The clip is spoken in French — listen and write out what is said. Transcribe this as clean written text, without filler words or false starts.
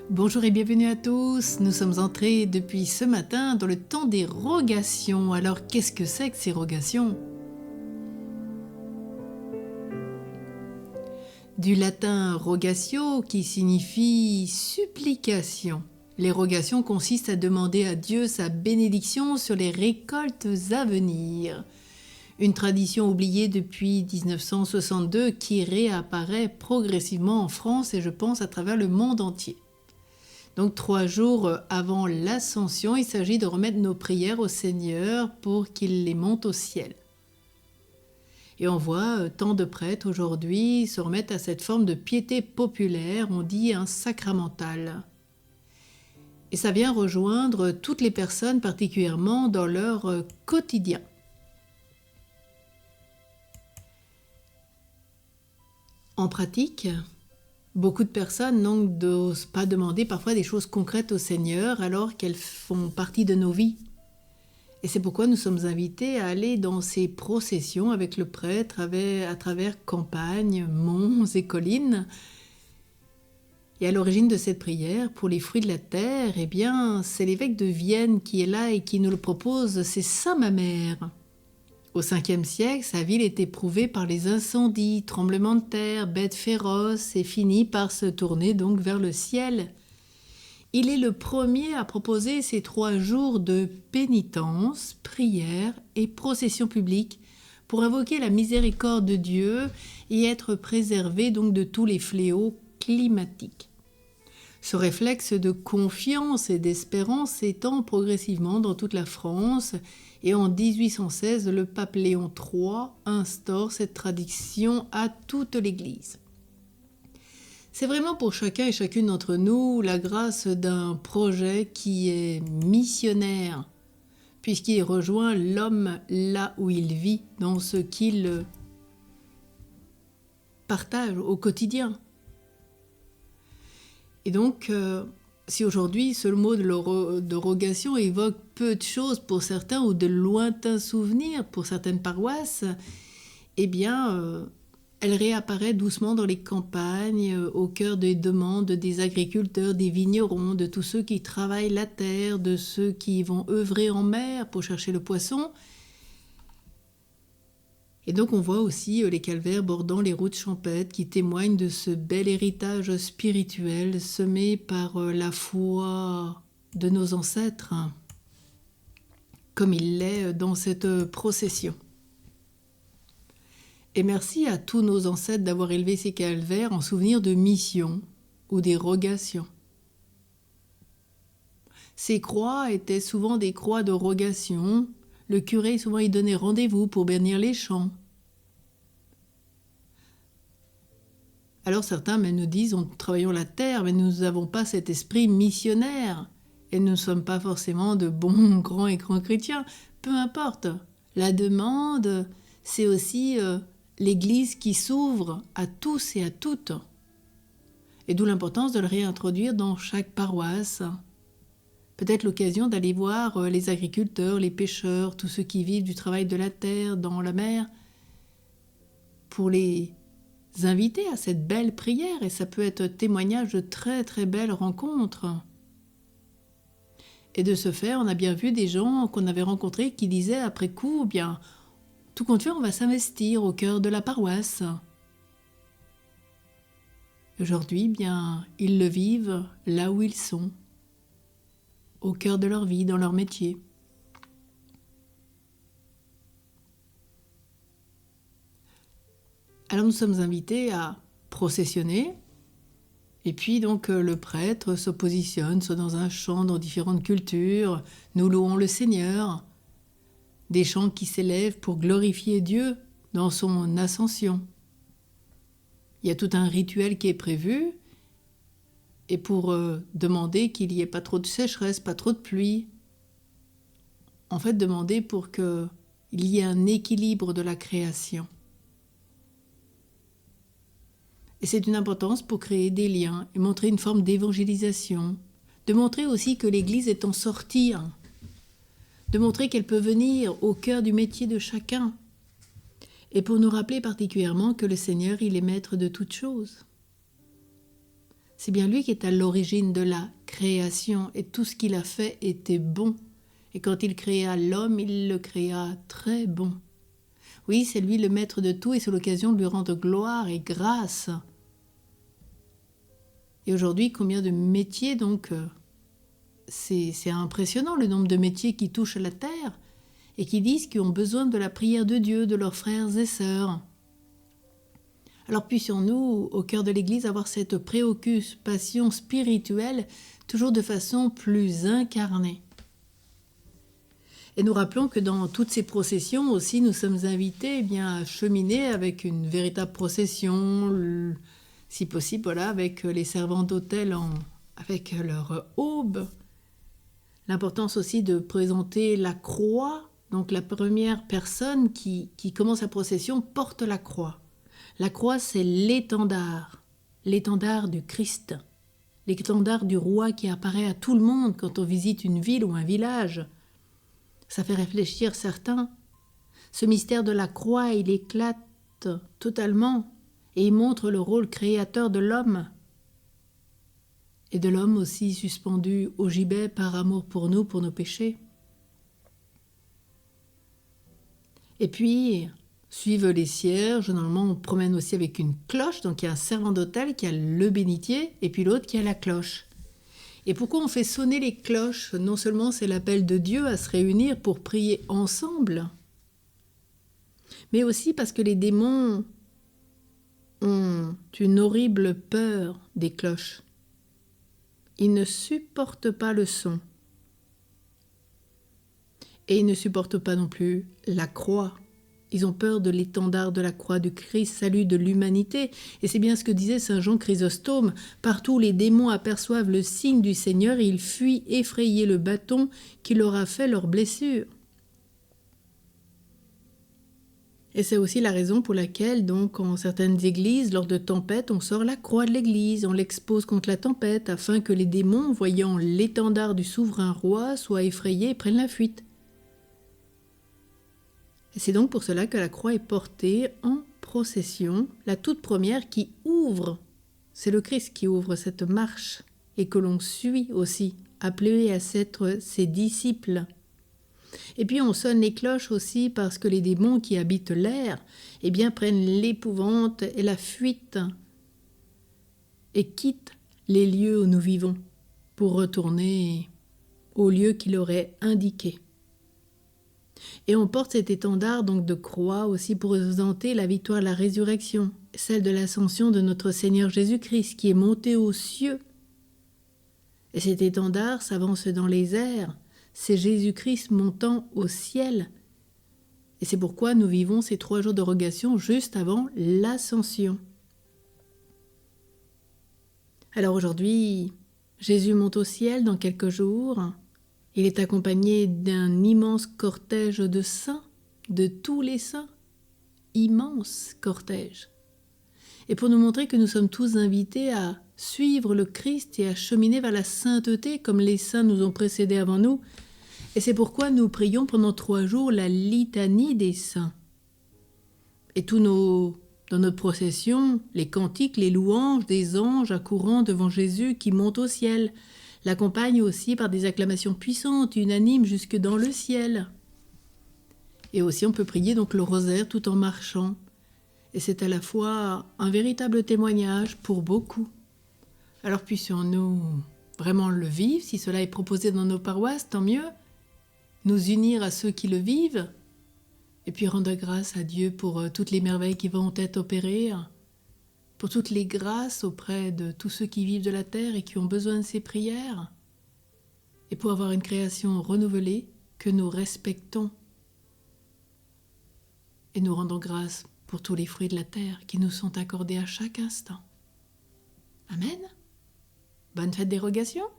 Bonjour et bienvenue à tous. Nous sommes entrés depuis ce matin dans le temps des rogations. Alors qu'est-ce que c'est que ces rogations? Du latin rogatio qui signifie supplication. Les rogations consistent à demander à Dieu sa bénédiction sur les récoltes à venir. Une tradition oubliée depuis 1962 qui réapparaît progressivement en France et je pense à travers le monde entier. Donc 3 jours avant l'Ascension, il s'agit de remettre nos prières au Seigneur pour qu'il les monte au ciel. Et on voit tant de prêtres aujourd'hui se remettre à cette forme de piété populaire, on dit un sacramental. Et ça vient rejoindre toutes les personnes, particulièrement dans leur quotidien. En pratique, beaucoup de personnes n'osent pas demander parfois des choses concrètes au Seigneur alors qu'elles font partie de nos vies. Et c'est pourquoi nous sommes invités à aller dans ces processions avec le prêtre à travers campagnes, monts et collines. Et à l'origine de cette prière, pour les fruits de la terre, eh bien, c'est l'évêque de Vienne qui est là et qui nous le propose, c'est Saint Mamère. Au 5e siècle, sa ville est éprouvée par les incendies, tremblements de terre, bêtes féroces et finit par se tourner donc vers le ciel. Il est le premier à proposer ces 3 jours de pénitence, prière et procession publique pour invoquer la miséricorde de Dieu et être préservé donc de tous les fléaux climatiques. Ce réflexe de confiance et d'espérance s'étend progressivement dans toute la France et en 1816, le pape Léon III instaure cette tradition à toute l'Église. C'est vraiment pour chacun et chacune d'entre nous la grâce d'un projet qui est missionnaire, puisqu'il rejoint l'homme là où il vit, dans ce qu'il partage au quotidien. Et donc, si aujourd'hui ce mot de rogation évoque peu de choses pour certains ou de lointains souvenirs pour certaines paroisses, eh bien, elle réapparaît doucement dans les campagnes, au cœur des demandes des agriculteurs, des vignerons, de tous ceux qui travaillent la terre, de ceux qui vont œuvrer en mer pour chercher le poisson. Et donc on voit aussi les calvaires bordant les routes champêtres qui témoignent de ce bel héritage spirituel semé par la foi de nos ancêtres, comme il l'est dans cette procession. Et merci à tous nos ancêtres d'avoir élevé ces calvaires en souvenir de missions ou des rogations. Ces croix étaient souvent des croix de rogation. Le curé souvent y donnait rendez-vous pour bénir les champs. Alors certains même nous disent, nous travaillons la terre, mais nous n'avons pas cet esprit missionnaire. Et nous ne sommes pas forcément de bons, grands et grands chrétiens. Peu importe. La demande, c'est aussi l'Église qui s'ouvre à tous et à toutes. Et d'où l'importance de le réintroduire dans chaque paroisse. Peut-être l'occasion d'aller voir les agriculteurs, les pêcheurs, tous ceux qui vivent du travail de la terre, dans la mer, pour les inviter à cette belle prière. Et ça peut être témoignage de très très belles rencontres. Et de ce fait, on a bien vu des gens qu'on avait rencontrés qui disaient après coup, bien, tout compte fait, on va s'investir au cœur de la paroisse. Aujourd'hui, bien, ils le vivent là où ils sont. Au cœur de leur vie, dans leur métier. Alors nous sommes invités à processionner, et puis donc le prêtre se positionne soit dans un chant, dans différentes cultures, nous louons le Seigneur, des chants qui s'élèvent pour glorifier Dieu dans son ascension. Il y a tout un rituel qui est prévu, et pour demander qu'il n'y ait pas trop de sécheresse, pas trop de pluie. En fait, demander pour qu'il y ait un équilibre de la création. Et c'est une importance pour créer des liens et montrer une forme d'évangélisation, de montrer aussi que l'Église est en sortie, de montrer qu'elle peut venir au cœur du métier de chacun, et pour nous rappeler particulièrement que le Seigneur, il est maître de toutes choses. C'est bien lui qui est à l'origine de la création et tout ce qu'il a fait était bon. Et quand il créa l'homme, il le créa très bon. Oui, c'est lui le maître de tout et c'est l'occasion de lui rendre gloire et grâce. Et aujourd'hui, combien de métiers donc c'est impressionnant le nombre de métiers qui touchent la terre et qui disent qu'ils ont besoin de la prière de Dieu, de leurs frères et sœurs. Alors puissions-nous, au cœur de l'Église, avoir cette préoccupation spirituelle toujours de façon plus incarnée. Et nous rappelons que dans toutes ces processions aussi, nous sommes invités à cheminer avec une véritable procession, si possible, voilà, avec les servants d'autel, avec leur aube. L'importance aussi de présenter la croix. Donc la première personne qui commence la procession porte la croix. La croix, c'est l'étendard du Christ, l'étendard du roi qui apparaît à tout le monde quand on visite une ville ou un village. Ça fait réfléchir certains. Ce mystère de la croix, il éclate totalement et il montre le rôle créateur de l'homme. Et de l'homme aussi suspendu au gibet par amour pour nous, pour nos péchés. Et puis, suivent les cierges. Normalement, on promène aussi avec une cloche. Donc, il y a un servant d'autel qui a le bénitier et puis l'autre qui a la cloche. Et pourquoi on fait sonner les cloches? Non seulement c'est l'appel de Dieu à se réunir pour prier ensemble, mais aussi parce que les démons ont une horrible peur des cloches. Ils ne supportent pas le son. Et ils ne supportent pas non plus la croix. Ils ont peur de l'étendard de la croix du Christ, salut de l'humanité. Et c'est bien ce que disait saint Jean Chrysostome. Partout où les démons aperçoivent le signe du Seigneur, ils fuient effrayés le bâton qui leur a fait leur blessure. Et c'est aussi la raison pour laquelle, donc, en certaines églises, lors de tempêtes, on sort la croix de l'église, on l'expose contre la tempête, afin que les démons, voyant l'étendard du souverain roi, soient effrayés et prennent la fuite. Et c'est donc pour cela que la croix est portée en procession, la toute première qui ouvre, c'est le Christ qui ouvre cette marche, et que l'on suit aussi, appelé à être ses disciples. Et puis on sonne les cloches aussi parce que les démons qui habitent l'air, prennent l'épouvante et la fuite et quittent les lieux où nous vivons pour retourner au lieu qu'il aurait indiqué. Et on porte cet étendard donc de croix aussi pour représenter la victoire de la résurrection, celle de l'ascension de notre Seigneur Jésus-Christ qui est monté aux cieux. Et cet étendard s'avance dans les airs, c'est Jésus-Christ montant au ciel. Et c'est pourquoi nous vivons ces 3 jours de rogation juste avant l'ascension. Alors aujourd'hui, Jésus monte au ciel dans quelques jours. Il est accompagné d'un immense cortège de saints, de tous les saints, immense cortège. Et pour nous montrer que nous sommes tous invités à suivre le Christ et à cheminer vers la sainteté comme les saints nous ont précédés avant nous. Et c'est pourquoi nous prions pendant 3 jours la litanie des saints. Et dans notre procession, les cantiques, les louanges des anges accourant devant Jésus qui monte au ciel, l'accompagne aussi par des acclamations puissantes, unanimes jusque dans le ciel. Et aussi on peut prier donc le rosaire tout en marchant. Et c'est à la fois un véritable témoignage pour beaucoup. Alors puissions-nous vraiment le vivre, si cela est proposé dans nos paroisses, tant mieux. Nous unir à ceux qui le vivent, et puis rendre grâce à Dieu pour toutes les merveilles qui vont être opérées, pour toutes les grâces auprès de tous ceux qui vivent de la terre et qui ont besoin de ces prières, et pour avoir une création renouvelée que nous respectons. Et nous rendons grâce pour tous les fruits de la terre qui nous sont accordés à chaque instant. Amen. Bonne fête des rogations.